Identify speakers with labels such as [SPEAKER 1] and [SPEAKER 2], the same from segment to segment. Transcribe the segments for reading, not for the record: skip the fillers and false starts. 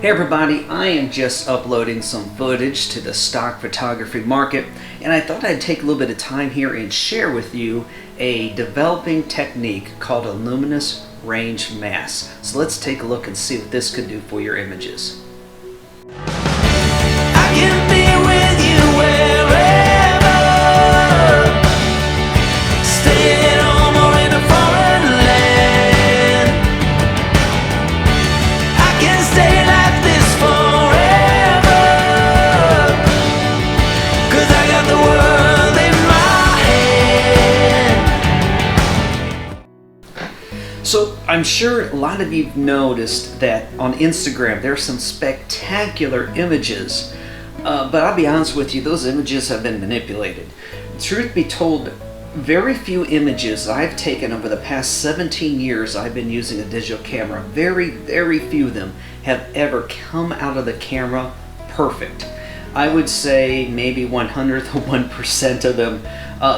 [SPEAKER 1] Hey everybody, I am just uploading some footage to the stock photography market, and I thought I'd take a little bit of time here and share with you a developing technique called a luminous range mask. So let's take a look and see what this could do for your images.
[SPEAKER 2] I can be with you wherever, stay at home or in a foreign land. I can stay like this forever, 'cause I got the world in my hand.
[SPEAKER 1] So I'm sure a lot of you've noticed that on Instagram there's some spectacular images, but I'll be honest with you, those images have been manipulated. Truth be told, very few images I've taken over the past 17 years I've been using a digital camera, very few of them have ever come out of the camera perfect. I would say maybe 100th of 1% of them,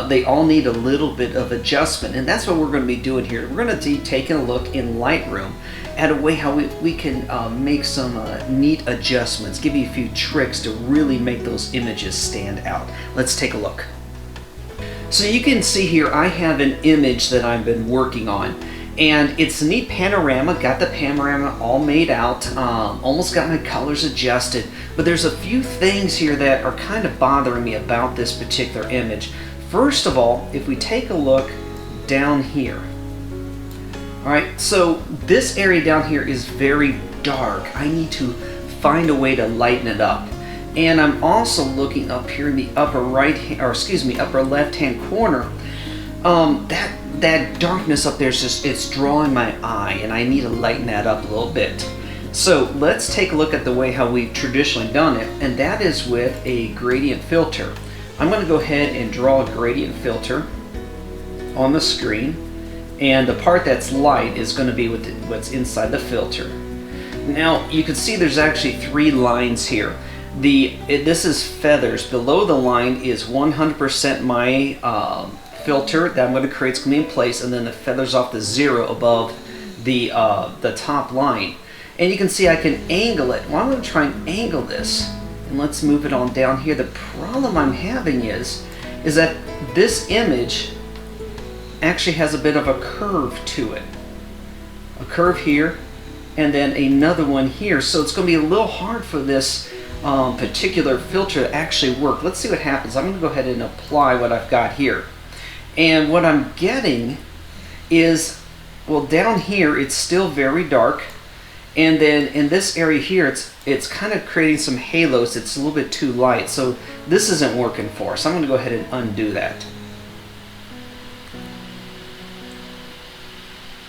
[SPEAKER 1] they all need a little bit of adjustment, and that's what we're going to be doing here. We're going to be taking a look in Lightroom at a way how we can make some neat adjustments, give you a few tricks to really make those images stand out. Let's take a look. So you can see here I have an image that I've been working on, and it's a neat panorama. Got the panorama all made out, almost got my colors adjusted, but there's a few things here that are kind of bothering me about this particular image. First of all, if we take a look down here, all right, so this area down here is very dark. I need to find a way to lighten it up. And I'm also looking up here in the upper upper left-hand corner. That darkness up there is it's drawing my eye, and I need to lighten that up a little bit. So let's take a look at the way how we've traditionally done it, and that is with a gradient filter. I'm going to go ahead and draw a gradient filter on the screen, and the part that's light is going to be with what's inside the filter. Now you can see there's actually three lines here. This is feathers. Below the line is 100% my filter that I'm going to create. It's going to be in place, and then the feathers off the zero above the top line. And you can see I can angle it. Well, I'm going to try and angle this, and let's move it on down here. The problem I'm having is that this image actually has a bit of a curve to it. A curve here, and then another one here. So it's going to be a little hard for this particular filter to actually work. Let's see what happens. I'm going to go ahead and apply what I've got here. And what I'm getting is, well, down here it's still very dark, and then in this area here it's kind of creating some halos. It's a little bit too light, so this isn't working for us. I'm going to go ahead and undo that.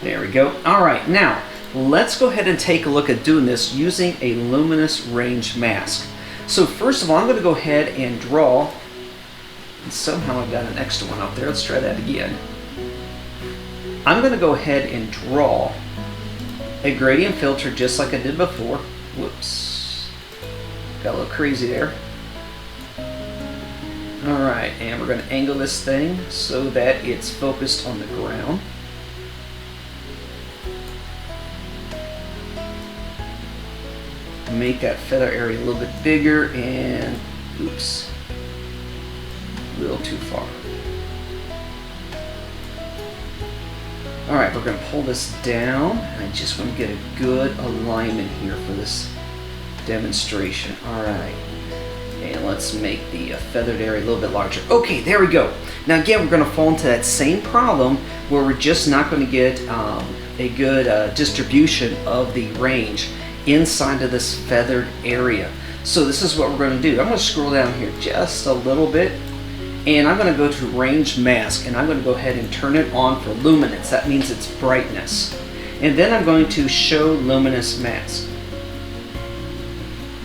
[SPEAKER 1] There we go. Alright, now let's go ahead and take a look at doing this using a luminous range mask. So first of all, I'm going to go ahead and draw, and somehow I've got an extra one up there. Let's try that again. I'm going to go ahead and draw a gradient filter just like I did before. Whoops. Got a little crazy there. Alright, and we're going to angle this thing so that it's focused on the ground. Make that feather area a little bit bigger, and oops, a little too far. Alright, we're going to pull this down. I just want to get a good alignment here for this demonstration. Alright, and let's make the feathered area a little bit larger. Okay, there we go. Now again, we're going to fall into that same problem where we're just not going to get a good distribution of the range inside of this feathered area. So this is what we're going to do. I'm going to scroll down here just a little bit, and I'm going to go to range mask, and I'm going to go ahead and turn it on for luminance. That means it's brightness. And then I'm going to show luminous mask.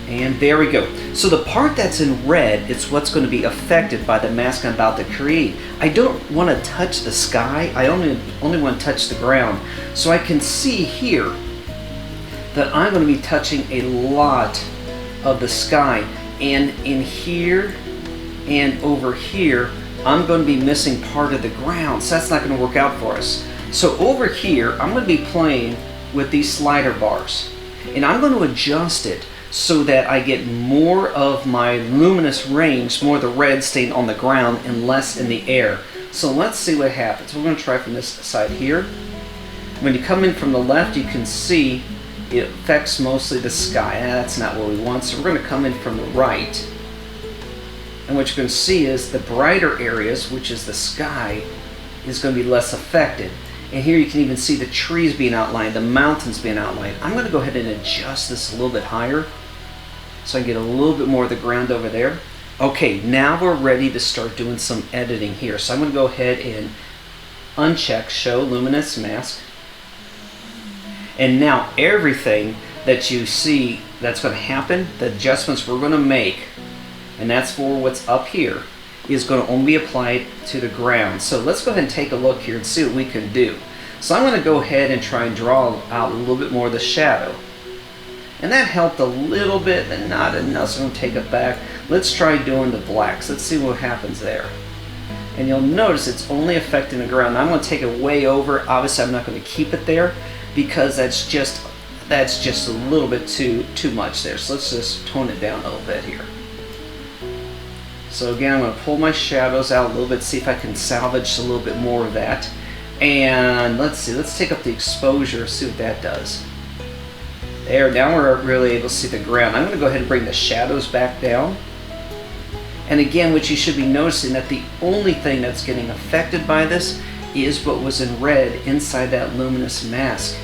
[SPEAKER 1] And there we go. So the part that's in red is what's going to be affected by the mask I'm about to create. I don't want to touch the sky. I only want to touch the ground. So I can see here that I'm going to be touching a lot of the sky, and in here and over here I'm going to be missing part of the ground, so that's not going to work out for us. So over here I'm going to be playing with these slider bars, And I'm going to adjust it so that I get more of my luminous range, more of the red staying on the ground and less in the air. So let's see what happens. We're going to try from this side here. When you come in from the left, you can see it affects mostly the sky. That's not what we want, so we're going to come in from the right. And what you're going to see is the brighter areas, which is the sky, is going to be less affected. And here you can even see the trees being outlined, the mountains being outlined. I'm going to go ahead and adjust this a little bit higher so I can get a little bit more of the ground over there. Okay, now we're ready to start doing some editing here. So I'm going to go ahead and uncheck Show Luminance Mask. And now everything that you see that's going to happen, the adjustments we're going to make, and that's for what's up here, is going to only be applied to the ground. So let's go ahead and take a look here and see what we can do. So I'm going to go ahead and try and draw out a little bit more of the shadow. And that helped a little bit, but not enough, so I'm going to take it back. Let's try doing the blacks. Let's see what happens there. And you'll notice it's only affecting the ground. I'm going to take it way over. Obviously, I'm not going to keep it there because that's just a little bit too much there. So let's just tone it down a little bit here. So again, I'm going to pull my shadows out a little bit, see if I can salvage a little bit more of that. And let's see, let's take up the exposure, see what that does. There, now we're really able to see the ground. I'm going to go ahead and bring the shadows back down. And again, what you should be noticing that the only thing that's getting affected by this is what was in red inside that luminous mask.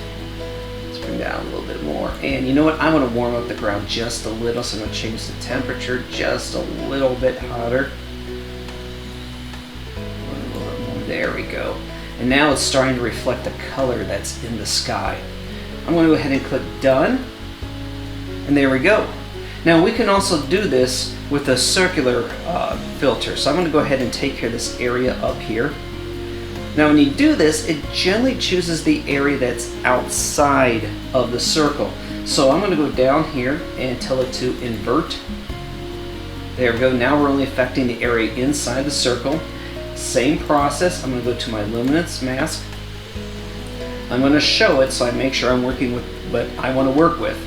[SPEAKER 1] Let's bring that out a little bit more. And you know what? I want to warm up the ground just a little, so I'm going to change the temperature just a little bit hotter. A little bit more. There we go. And now it's starting to reflect the color that's in the sky. I'm going to go ahead and click Done. And there we go. Now we can also do this with a circular filter. So I'm going to go ahead and take care of this area up here. Now when you do this, it generally chooses the area that's outside of the circle. So I'm going to go down here and tell it to invert. There we go. Now we're only affecting the area inside the circle. Same process. I'm going to go to my luminance mask. I'm going to show it so I make sure I'm working with what I want to work with.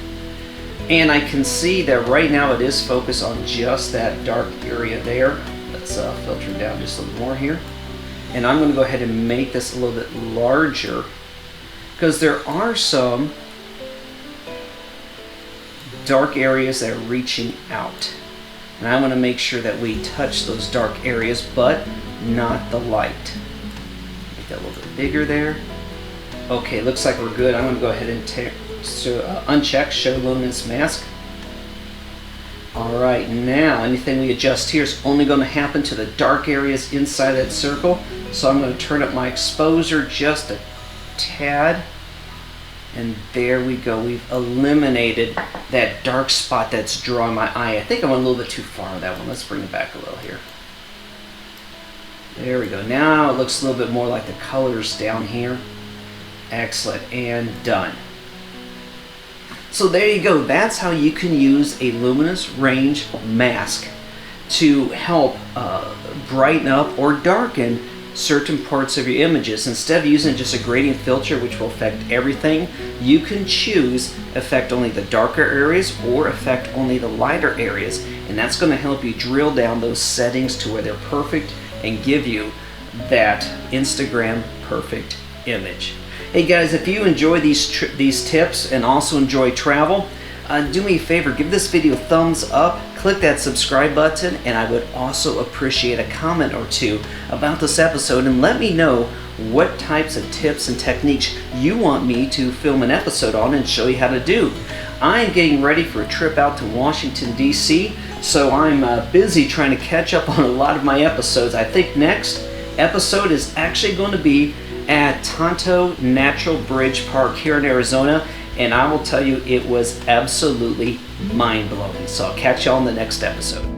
[SPEAKER 1] And I can see that right now it is focused on just that dark area there. Let's filter it down just a little more here. And I'm going to go ahead and make this a little bit larger because there are some dark areas that are reaching out. And I want to make sure that we touch those dark areas, but not the light. Make that a little bit bigger there. Okay, looks like we're good. I'm going to go ahead and uncheck Show Luminance Mask. Alright, now anything we adjust here is only going to happen to the dark areas inside that circle. So I'm going to turn up my exposure just a tad. And there we go. We've eliminated that dark spot that's drawing my eye. I think I went a little bit too far on that one. Let's bring it back a little here. There we go. Now it looks a little bit more like the colors down here. Excellent, and done. So there you go. That's how you can use a luminous range mask to help brighten up or darken certain parts of your images. Instead of using just a gradient filter which will affect everything, you can choose affect only the darker areas or affect only the lighter areas, and that's going to help you drill down those settings to where they're perfect and give you that Instagram perfect image. Hey guys, if you enjoy these tips and also enjoy travel, do me a favor, give this video a thumbs up, click that subscribe button, and I would also appreciate a comment or two about this episode, and let me know what types of tips and techniques you want me to film an episode on and show you how to do. I'm getting ready for a trip out to Washington, D.C., so I'm busy trying to catch up on a lot of my episodes. I think next episode is actually going to be at Tonto Natural Bridge Park here in Arizona, and I will tell you it was absolutely mind-blowing. So I'll catch y'all in the next episode.